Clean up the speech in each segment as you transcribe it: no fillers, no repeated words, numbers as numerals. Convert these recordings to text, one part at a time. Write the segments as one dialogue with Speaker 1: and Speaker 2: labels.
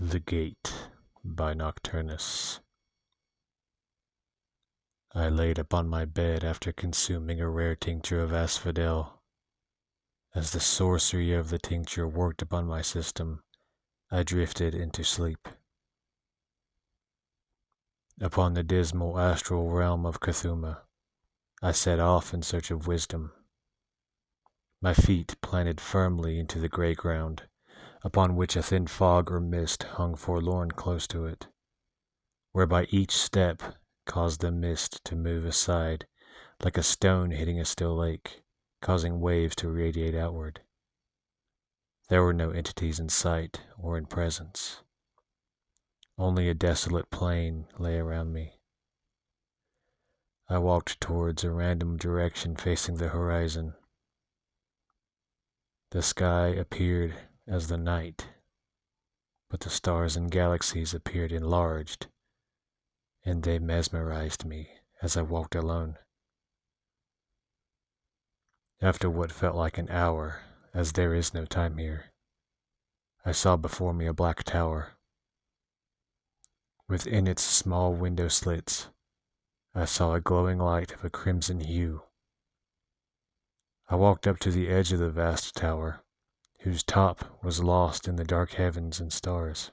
Speaker 1: The Gate by Nocturnus. I laid upon my bed after consuming a rare tincture of asphodel. As the sorcery of the tincture worked upon my system, I drifted into sleep. Upon the dismal astral realm of Cthulhu, I set off in search of wisdom. My feet planted firmly into the grey ground, upon which a thin fog or mist hung forlorn close to it, whereby each step caused the mist to move aside like a stone hitting a still lake, causing waves to radiate outward. There were no entities in sight or in presence. Only a desolate plain lay around me. I walked towards a random direction facing the horizon. The sky appeared as the night, but the stars and galaxies appeared enlarged, and they mesmerized me as I walked alone. After what felt like an hour, as there is no time here, I saw before me a black tower. Within its small window slits, I saw a glowing light of a crimson hue. I walked up to the edge of the vast tower, whose top was lost in the dark heavens and stars.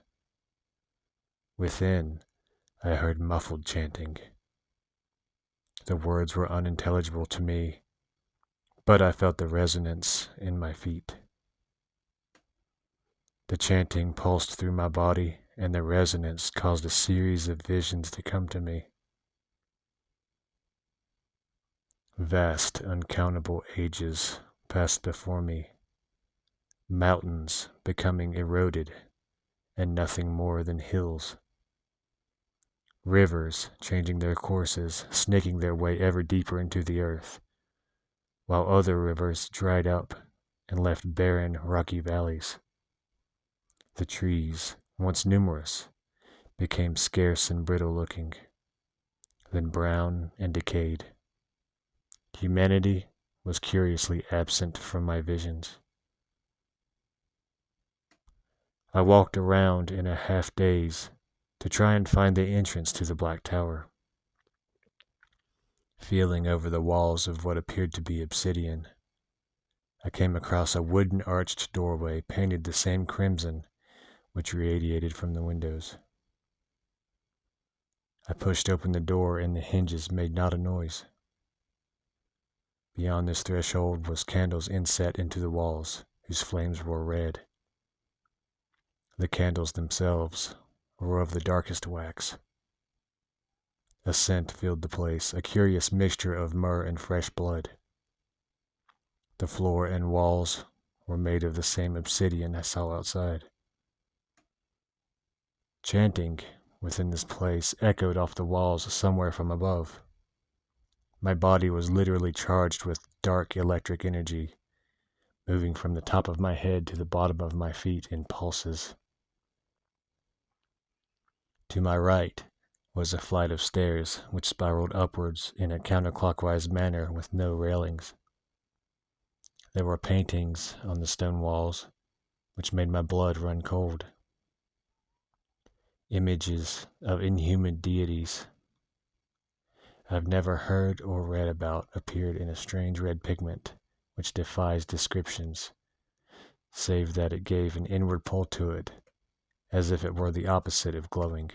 Speaker 1: Within, I heard muffled chanting. The words were unintelligible to me, but I felt the resonance in my feet. The chanting pulsed through my body, and the resonance caused a series of visions to come to me. Vast, uncountable ages passed before me, mountains becoming eroded and nothing more than hills. Rivers changing their courses, snaking their way ever deeper into the earth, while other rivers dried up and left barren, rocky valleys. The trees, once numerous, became scarce and brittle-looking, then brown and decayed. Humanity was curiously absent from my visions. I walked around in a half-daze to try and find the entrance to the Black Tower. Feeling over the walls of what appeared to be obsidian, I came across a wooden arched doorway painted the same crimson which radiated from the windows. I pushed open the door and the hinges made not a noise. Beyond this threshold was candles inset into the walls, whose flames were red. The candles themselves were of the darkest wax. A scent filled the place, a curious mixture of myrrh and fresh blood. The floor and walls were made of the same obsidian I saw outside. Chanting within this place echoed off the walls somewhere from above. My body was literally charged with dark electric energy, moving from the top of my head to the bottom of my feet in pulses. To my right was a flight of stairs which spiraled upwards in a counterclockwise manner with no railings. There were paintings on the stone walls which made my blood run cold. Images of inhuman deities I've never heard or read about appeared in a strange red pigment which defies descriptions, save that it gave an inward pull to it, as if it were the opposite of glowing.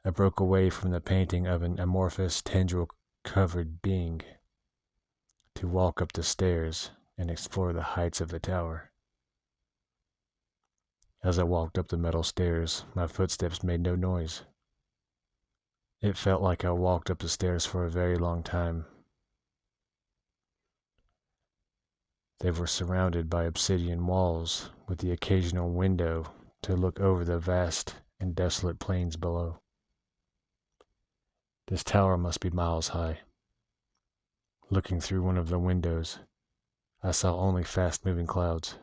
Speaker 1: I broke away from the painting of an amorphous, tendril-covered being to walk up the stairs and explore the heights of the tower. As I walked up the metal stairs, my footsteps made no noise. It felt like I walked up the stairs for a very long time. They were surrounded by obsidian walls, with the occasional window to look over the vast and desolate plains below. This tower must be miles high. Looking through one of the windows, I saw only fast-moving clouds.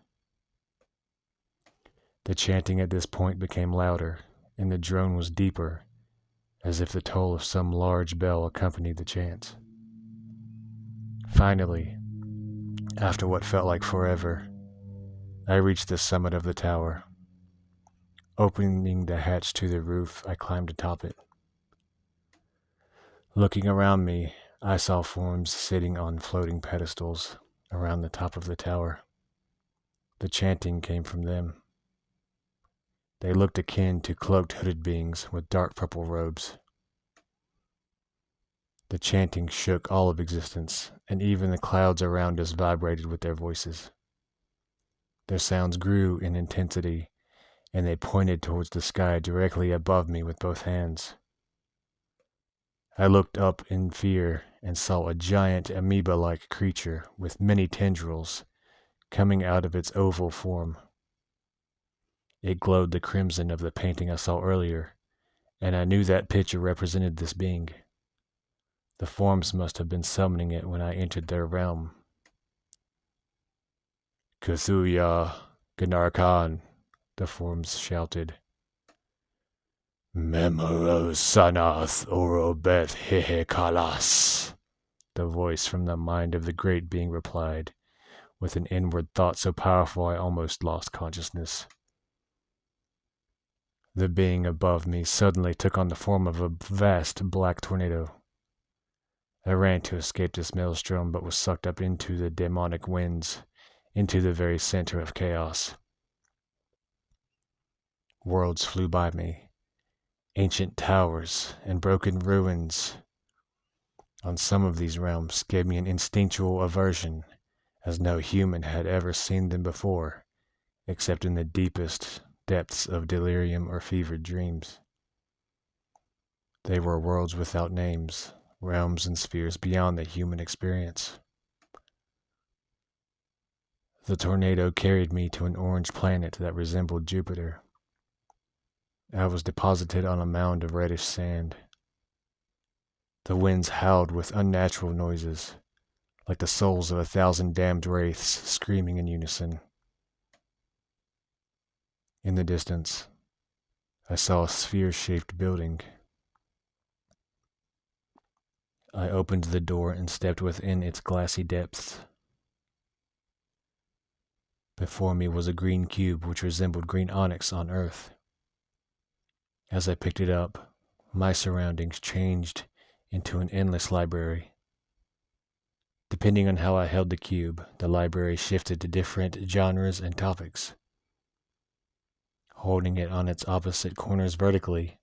Speaker 1: The chanting at this point became louder, and the drone was deeper, as if the toll of some large bell accompanied the chants. Finally, after what felt like forever, I reached the summit of the tower. Opening the hatch to the roof, I climbed atop it. Looking around me, I saw forms sitting on floating pedestals around the top of the tower. The chanting came from them. They looked akin to cloaked hooded beings with dark purple robes. The chanting shook all of existence, and even the clouds around us vibrated with their voices. Their sounds grew in intensity, and they pointed towards the sky directly above me with both hands. I looked up in fear and saw a giant amoeba-like creature with many tendrils coming out of its oval form. It glowed the crimson of the painting I saw earlier, and I knew that picture represented this being. The forms must have been summoning it when I entered their realm. Cthuya Ganarkan, the forms shouted. Memoros Sanath Orobeth Hehekalas, the voice from the mind of the great being replied, with an inward thought so powerful I almost lost consciousness. The being above me suddenly took on the form of a vast black tornado. I ran to escape this maelstrom, but was sucked up into the demonic winds, into the very center of chaos. Worlds flew by me, ancient towers and broken ruins. On some of these realms gave me an instinctual aversion, as no human had ever seen them before, except in the deepest depths of delirium or fevered dreams. They were worlds without names, realms and spheres beyond the human experience. The tornado carried me to an orange planet that resembled Jupiter. I was deposited on a mound of reddish sand. The winds howled with unnatural noises, like the souls of 1,000 damned wraiths screaming in unison. In the distance, I saw a sphere-shaped building. I opened the door and stepped within its glassy depths. Before me was a green cube which resembled green onyx on Earth. As I picked it up, my surroundings changed into an endless library. Depending on how I held the cube, the library shifted to different genres and topics. Holding it on its opposite corners vertically,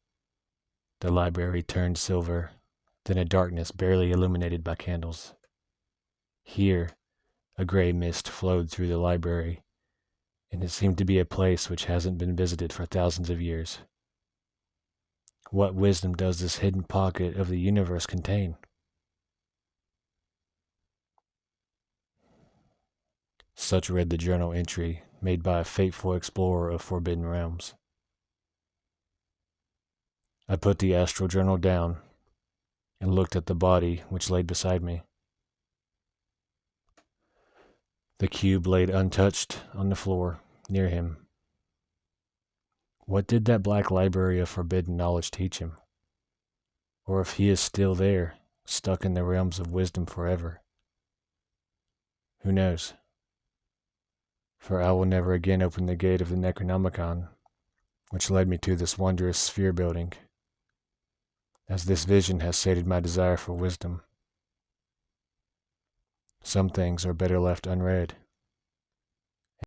Speaker 1: the library turned silver, then a darkness barely illuminated by candles. Here, a gray mist flowed through the library, and it seemed to be a place which hasn't been visited for thousands of years. What wisdom does this hidden pocket of the universe contain? Such read the journal entry made by a fateful explorer of forbidden realms. I put the astral journal down and looked at the body which lay beside me. The cube laid untouched on the floor near him. What did that black library of forbidden knowledge teach him? Or if he is still there, stuck in the realms of wisdom forever? Who knows? For I will never again open the gate of the Necronomicon, which led me to this wondrous sphere building, as this vision has sated my desire for wisdom. Some things are better left unread.